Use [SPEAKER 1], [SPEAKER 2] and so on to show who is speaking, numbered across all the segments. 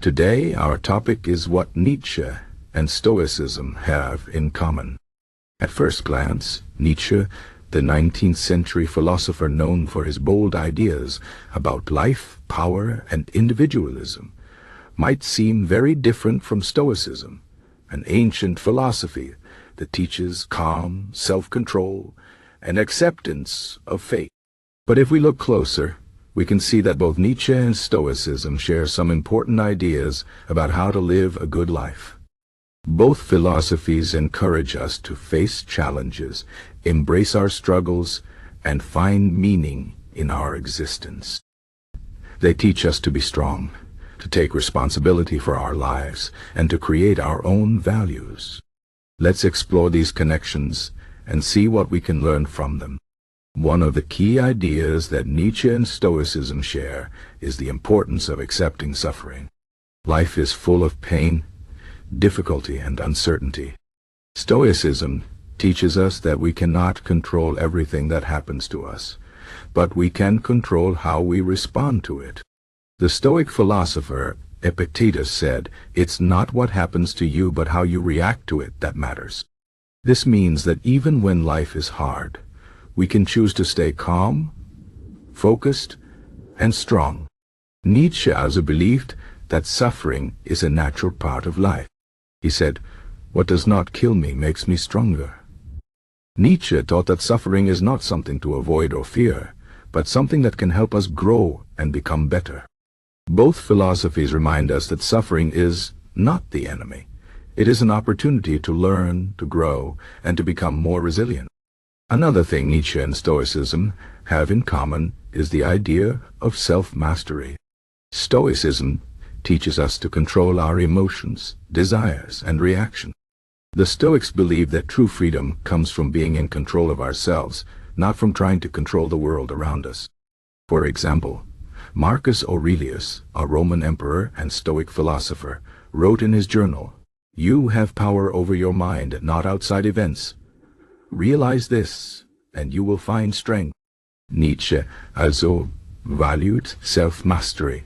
[SPEAKER 1] Today, our topic is what Nietzsche and Stoicism have in common. At first glance, Nietzsche, the 19th century philosopher known for his bold ideas about life, power, and individualism, might seem very different from Stoicism, an ancient philosophy that teaches calm, self-control, and acceptance of fate. But if we look closer, we can see that both Nietzsche and Stoicism share some important ideas about how to live a good life. Both philosophies encourage us to face challenges, embrace our struggles, and find meaning in our existence. They teach us to be strong, to take responsibility for our lives, and to create our own values. Let's explore these connections and see what we can learn from them. One of the key ideas that Nietzsche and Stoicism share is the importance of accepting suffering. Life is full of pain, difficulty, and uncertainty. Stoicism teaches us that we cannot control everything that happens to us, but we can control how we respond to it. The Stoic philosopher Epictetus said, "It's not what happens to you, but how you react to it that matters." This means that even when life is hard, we can choose to stay calm, focused, and strong. Nietzsche also believed that suffering is a natural part of life. He said, "What does not kill me makes me stronger." Nietzsche taught that suffering is not something to avoid or fear, but something that can help us grow and become better. Both philosophies remind us that suffering is not the enemy. It is an opportunity to learn, to grow, and to become more resilient. Another thing Nietzsche and Stoicism have in common is the idea of self-mastery. Stoicism teaches us to control our emotions, desires, and reactions. The Stoics believe that true freedom comes from being in control of ourselves, not from trying to control the world around us. For example, Marcus Aurelius, a Roman emperor and Stoic philosopher, wrote in his journal, "You have power over your mind, not outside events. Realize this, and you will find strength." Nietzsche also valued self-mastery.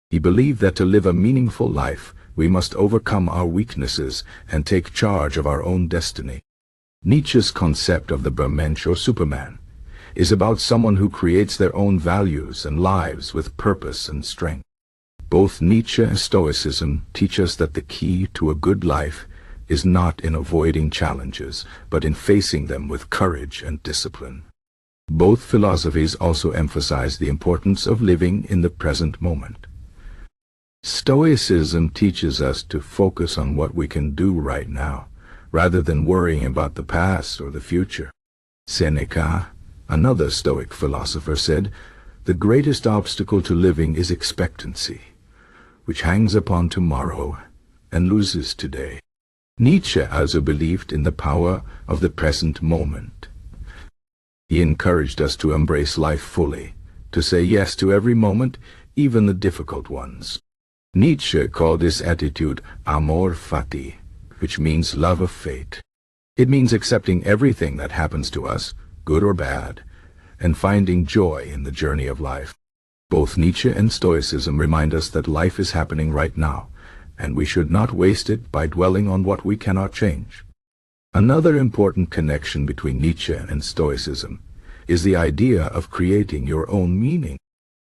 [SPEAKER 1] He believed that to live a meaningful life, we must overcome our weaknesses and take charge of our own destiny. Nietzsche's concept of the Übermensch or Superman is about someone who creates their own values and lives with purpose and strength. Both Nietzsche and Stoicism teach us that the key to a good life is not in avoiding challenges, but in facing them with courage and discipline. Both philosophies also emphasize the importance of living in the present moment. Stoicism teaches us to focus on what we can do right now, rather than worrying about the past or the future. Seneca, another Stoic philosopher, said, "The greatest obstacle to living is expectancy, which hangs upon tomorrow and loses today." Nietzsche also believed in the power of the present moment. He encouraged us to embrace life fully, to say yes to every moment, even the difficult ones. Nietzsche called this attitude Amor fati, which means love of fate. It means accepting everything that happens to us, good or bad, and finding joy in the journey of life. Both Nietzsche and Stoicism remind us that life is happening right now, and we should not waste it by dwelling on what we cannot change. Another important connection between Nietzsche and Stoicism is the idea of creating your own meaning.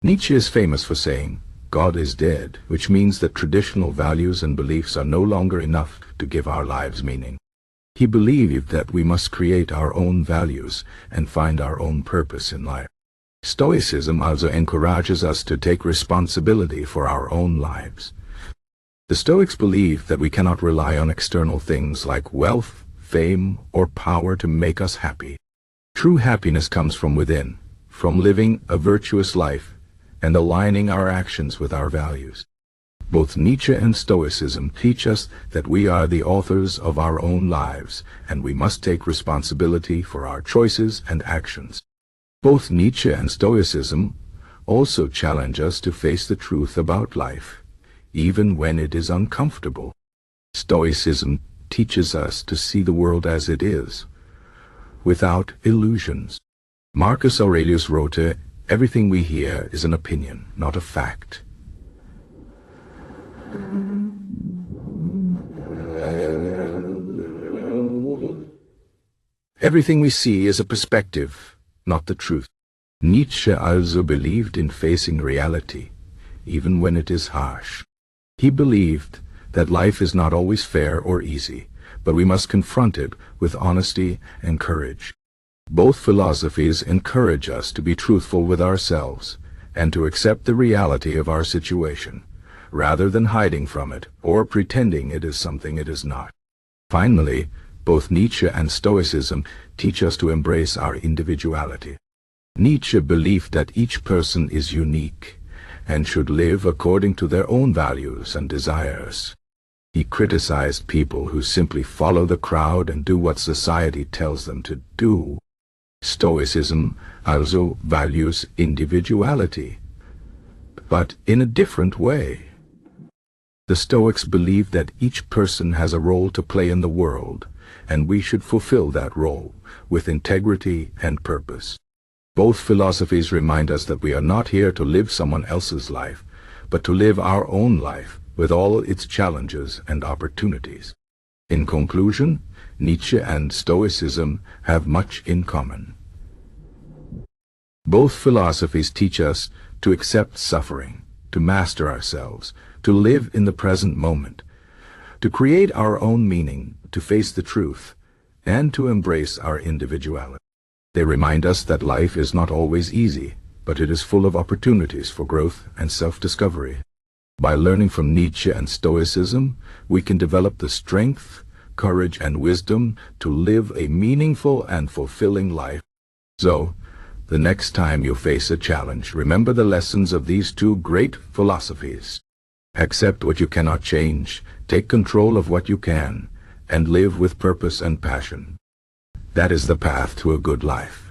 [SPEAKER 1] Nietzsche is famous for saying, "God is dead," which means that traditional values and beliefs are no longer enough to give our lives meaning. He believed that we must create our own values and find our own purpose in life. Stoicism also encourages us to take responsibility for our own lives. The Stoics believe that we cannot rely on external things like wealth, fame, or power to make us happy. True happiness comes from within, from living a virtuous life and aligning our actions with our values. Both Nietzsche and Stoicism teach us that we are the authors of our own lives, and we must take responsibility for our choices and actions. Both Nietzsche and Stoicism also challenge us to face the truth about life, even when it is uncomfortable. Stoicism teaches us to see the world as it is, without illusions. Marcus Aurelius wrote, "Everything we hear is an opinion, not a fact." Everything we see is a perspective, not the truth. Nietzsche also believed in facing reality, even when it is harsh. He believed that life is not always fair or easy, but we must confront it with honesty and courage. Both philosophies encourage us to be truthful with ourselves and to accept the reality of our situation, rather than hiding from it or pretending it is something it is not. Finally, both Nietzsche and Stoicism teach us to embrace our individuality. Nietzsche believed that each person is unique and should live according to their own values and desires. He criticized people who simply follow the crowd and do what society tells them to do. Stoicism also values individuality, but in a different way. The Stoics believe that each person has a role to play in the world, and we should fulfill that role with integrity and purpose. Both philosophies remind us that we are not here to live someone else's life, but to live our own life with all its challenges and opportunities. In conclusion, Nietzsche and Stoicism have much in common. Both philosophies teach us to accept suffering, to master ourselves, to live in the present moment, to create our own meaning, to face the truth, and to embrace our individuality. They remind us that life is not always easy, but it is full of opportunities for growth and self-discovery. By learning from Nietzsche and Stoicism, we can develop the strength, courage, and wisdom to live a meaningful and fulfilling life. So, the next time you face a challenge, remember the lessons of these two great philosophies. Accept what you cannot change, take control of what you can, and live with purpose and passion. That is the path to a good life.